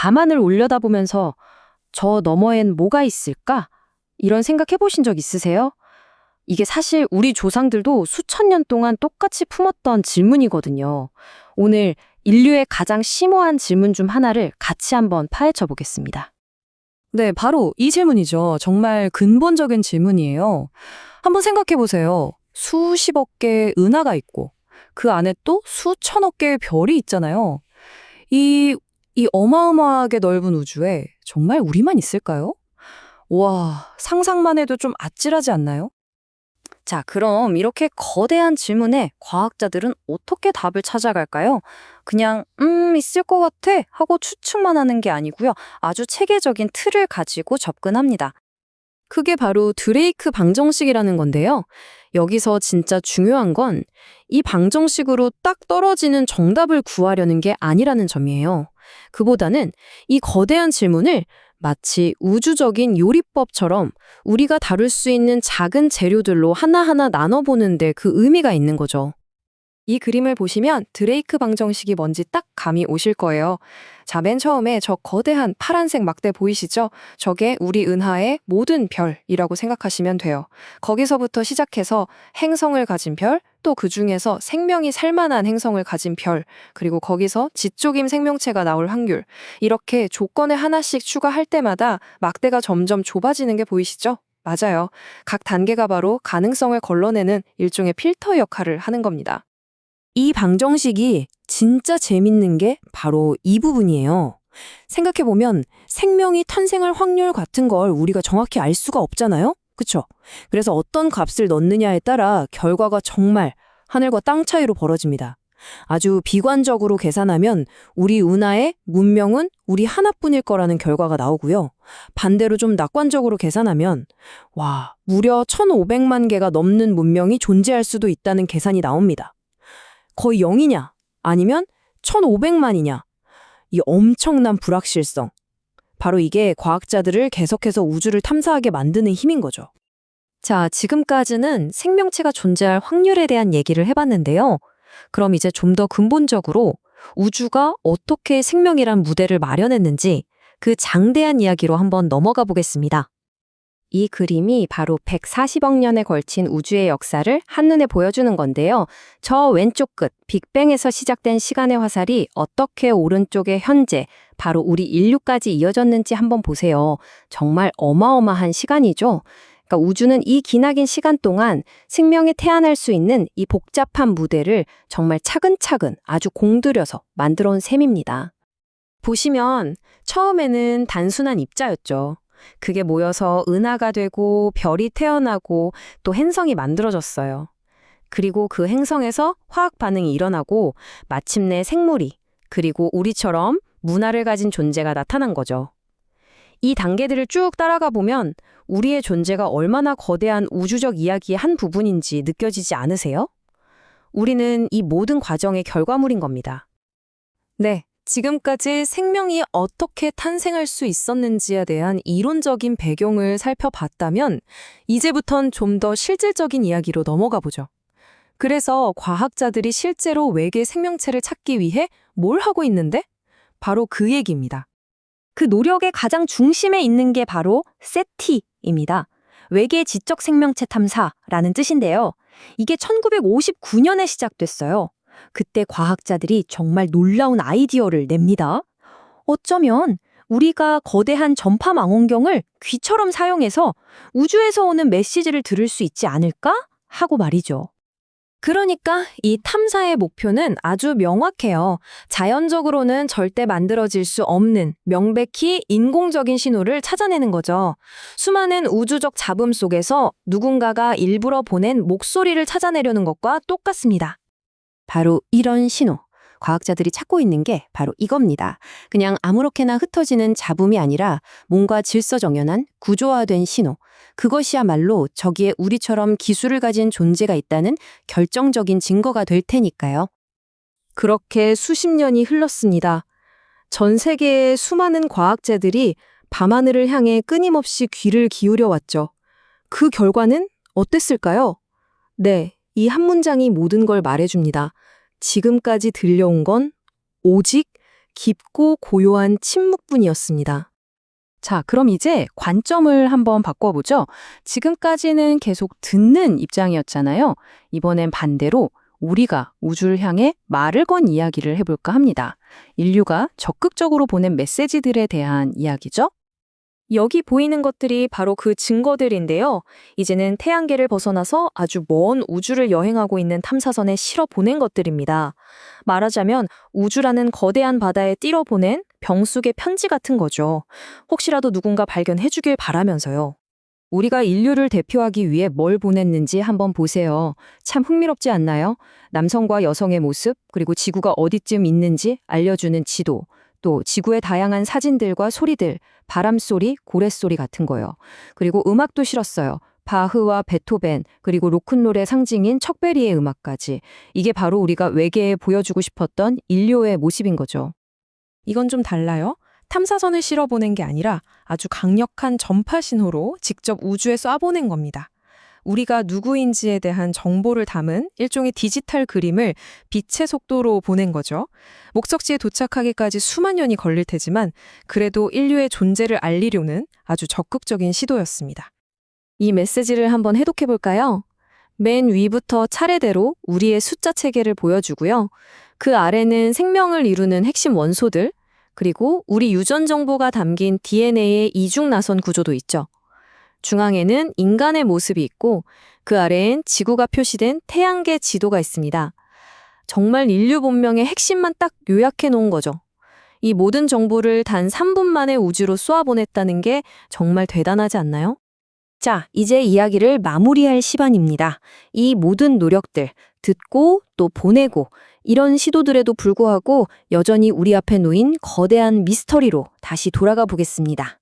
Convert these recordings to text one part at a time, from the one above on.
밤하늘 올려다보면서 저 너머엔 뭐가 있을까? 이런 생각 해보신 적 있으세요? 이게 사실 우리 조상들도 수천 년 동안 똑같이 품었던 질문이거든요. 오늘 인류의 가장 심오한 질문 중 하나를 같이 한번 파헤쳐 보겠습니다. 네, 바로 이 질문이죠. 정말 근본적인 질문이에요. 한번 생각해 보세요. 수십억 개의 은하가 있고 그 안에 또 수천억 개의 별이 있잖아요. 이 어마어마하게 넓은 우주에 정말 우리만 있을까요? 와, 상상만 해도 좀 아찔하지 않나요? 자, 그럼 이렇게 거대한 질문에 과학자들은 어떻게 답을 찾아갈까요? 그냥, 있을 것 같아 하고 추측만 하는 게 아니고요. 아주 체계적인 틀을 가지고 접근합니다. 그게 바로 드레이크 방정식이라는 건데요. 여기서 진짜 중요한 건 이 방정식으로 딱 떨어지는 정답을 구하려는 게 아니라는 점이에요. 그보다는 이 거대한 질문을 마치 우주적인 요리법처럼 우리가 다룰 수 있는 작은 재료들로 하나하나 나눠보는데 그 의미가 있는 거죠. 이 그림을 보시면 드레이크 방정식이 뭔지 딱 감이 오실 거예요. 자, 맨 처음에 저 거대한 파란색 막대 보이시죠? 저게 우리 은하의 모든 별이라고 생각하시면 돼요. 거기서부터 시작해서 행성을 가진 별, 또 그중에서 생명이 살만한 행성을 가진 별, 그리고 거기서 지쪽임 생명체가 나올 확률. 이렇게 조건을 하나씩 추가할 때마다 막대가 점점 좁아지는 게 보이시죠? 맞아요. 각 단계가 바로 가능성을 걸러내는 일종의 필터 역할을 하는 겁니다. 이 방정식이 진짜 재밌는 게 바로 이 부분이에요. 생각해보면 생명이 탄생할 확률 같은 걸 우리가 정확히 알 수가 없잖아요? 그쵸? 그래서 어떤 값을 넣느냐에 따라 결과가 정말 하늘과 땅 차이로 벌어집니다. 아주 비관적으로 계산하면 우리 은하의 문명은 우리 하나뿐일 거라는 결과가 나오고요. 반대로 좀 낙관적으로 계산하면 와, 무려 1,500만 개가 넘는 문명이 존재할 수도 있다는 계산이 나옵니다. 거의 0이냐? 아니면 1,500만이냐? 이 엄청난 불확실성. 바로 이게 과학자들을 계속해서 우주를 탐사하게 만드는 힘인 거죠. 자, 지금까지는 생명체가 존재할 확률에 대한 얘기를 해봤는데요. 그럼 이제 좀 더 근본적으로 우주가 어떻게 생명이란 무대를 마련했는지 그 장대한 이야기로 한번 넘어가 보겠습니다. 이 그림이 바로 140억 년에 걸친 우주의 역사를 한눈에 보여주는 건데요. 저 왼쪽 끝, 빅뱅에서 시작된 시간의 화살이 어떻게 오른쪽의 현재, 바로 우리 인류까지 이어졌는지 한번 보세요. 정말 어마어마한 시간이죠. 그러니까 우주는 이 기나긴 시간 동안 생명이 태어날 수 있는 이 복잡한 무대를 정말 차근차근 아주 공들여서 만들어 온 셈입니다. 보시면 처음에는 단순한 입자였죠. 그게 모여서 은하가 되고 별이 태어나고 또 행성이 만들어졌어요. 그리고 그 행성에서 화학 반응이 일어나고 마침내 생물이, 그리고 우리처럼 문화를 가진 존재가 나타난 거죠. 이 단계들을 쭉 따라가 보면 우리의 존재가 얼마나 거대한 우주적 이야기의 한 부분인지 느껴지지 않으세요? 우리는 이 모든 과정의 결과물인 겁니다. 네. 지금까지 생명이 어떻게 탄생할 수 있었는지에 대한 이론적인 배경을 살펴봤다면 이제부턴 좀 더 실질적인 이야기로 넘어가 보죠. 그래서 과학자들이 실제로 외계 생명체를 찾기 위해 뭘 하고 있는데? 바로 그 얘기입니다. 그 노력의 가장 중심에 있는 게 바로 세티입니다. 외계 지적 생명체 탐사라는 뜻인데요. 이게 1959년에 시작됐어요. 그때 과학자들이 정말 놀라운 아이디어를 냅니다. 어쩌면 우리가 거대한 전파 망원경을 귀처럼 사용해서 우주에서 오는 메시지를 들을 수 있지 않을까? 하고 말이죠. 그러니까 이 탐사의 목표는 아주 명확해요. 자연적으로는 절대 만들어질 수 없는 명백히 인공적인 신호를 찾아내는 거죠. 수많은 우주적 잡음 속에서 누군가가 일부러 보낸 목소리를 찾아내려는 것과 똑같습니다. 바로 이런 신호, 과학자들이 찾고 있는 게 바로 이겁니다. 그냥 아무렇게나 흩어지는 잡음이 아니라 뭔가 질서정연한 구조화된 신호. 그것이야말로 저기에 우리처럼 기술을 가진 존재가 있다는 결정적인 증거가 될 테니까요. 그렇게 수십 년이 흘렀습니다. 전 세계의 수많은 과학자들이 밤하늘을 향해 끊임없이 귀를 기울여 왔죠. 그 결과는 어땠을까요? 네, 이 한 문장이 모든 걸 말해줍니다. 지금까지 들려온 건 오직 깊고 고요한 침묵뿐이었습니다. 자, 그럼 이제 관점을 한번 바꿔보죠. 지금까지는 계속 듣는 입장이었잖아요. 이번엔 반대로 우리가 우주를 향해 말을 건 이야기를 해볼까 합니다. 인류가 적극적으로 보낸 메시지들에 대한 이야기죠. 여기 보이는 것들이 바로 그 증거들인데요. 이제는 태양계를 벗어나서 아주 먼 우주를 여행하고 있는 탐사선에 실어 보낸 것들입니다. 말하자면 우주라는 거대한 바다에 띄러 보낸 병숙의 편지 같은 거죠. 혹시라도 누군가 발견해 주길 바라면서요. 우리가 인류를 대표하기 위해 뭘 보냈는지 한번 보세요. 참 흥미롭지 않나요? 남성과 여성의 모습, 그리고 지구가 어디쯤 있는지 알려주는 지도, 또 지구의 다양한 사진들과 소리들, 바람소리, 고래소리 같은 거요. 그리고 음악도 실었어요. 바흐와 베토벤, 그리고 로큰롤의 상징인 척베리의 음악까지. 이게 바로 우리가 외계에 보여주고 싶었던 인류의 모습인 거죠. 이건 좀 달라요. 탐사선을 실어보낸 게 아니라 아주 강력한 전파 신호로 직접 우주에 쏴보낸 겁니다. 우리가 누구인지에 대한 정보를 담은 일종의 디지털 그림을 빛의 속도로 보낸 거죠. 목적지에 도착하기까지 수만 년이 걸릴 테지만 그래도 인류의 존재를 알리려는 아주 적극적인 시도였습니다. 이 메시지를 한번 해독해 볼까요? 맨 위부터 차례대로 우리의 숫자 체계를 보여주고요. 그 아래는 생명을 이루는 핵심 원소들, 그리고 우리 유전 정보가 담긴 DNA의 이중 나선 구조도 있죠. 중앙에는 인간의 모습이 있고 그 아래엔 지구가 표시된 태양계 지도가 있습니다. 정말 인류 본명의 핵심만 딱 요약해 놓은 거죠. 이 모든 정보를 단 3분 만에 우주로 쏘아보냈다는 게 정말 대단하지 않나요? 자, 이제 이야기를 마무리할 시간입니다. 이 모든 노력들, 듣고 또 보내고 이런 시도들에도 불구하고 여전히 우리 앞에 놓인 거대한 미스터리로 다시 돌아가 보겠습니다.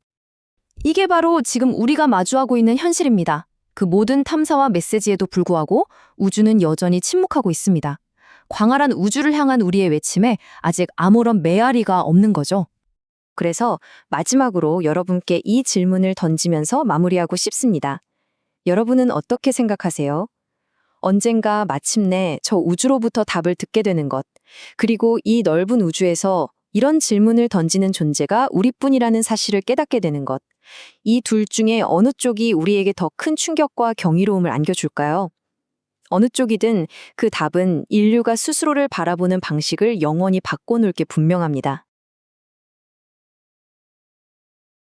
이게 바로 지금 우리가 마주하고 있는 현실입니다. 그 모든 탐사와 메시지에도 불구하고 우주는 여전히 침묵하고 있습니다. 광활한 우주를 향한 우리의 외침에 아직 아무런 메아리가 없는 거죠. 그래서 마지막으로 여러분께 이 질문을 던지면서 마무리하고 싶습니다. 여러분은 어떻게 생각하세요? 언젠가 마침내 저 우주로부터 답을 듣게 되는 것, 그리고 이 넓은 우주에서 이런 질문을 던지는 존재가 우리뿐이라는 사실을 깨닫게 되는 것, 이 둘 중에 어느 쪽이 우리에게 더 큰 충격과 경이로움을 안겨줄까요? 어느 쪽이든 그 답은 인류가 스스로를 바라보는 방식을 영원히 바꿔놓을 게 분명합니다.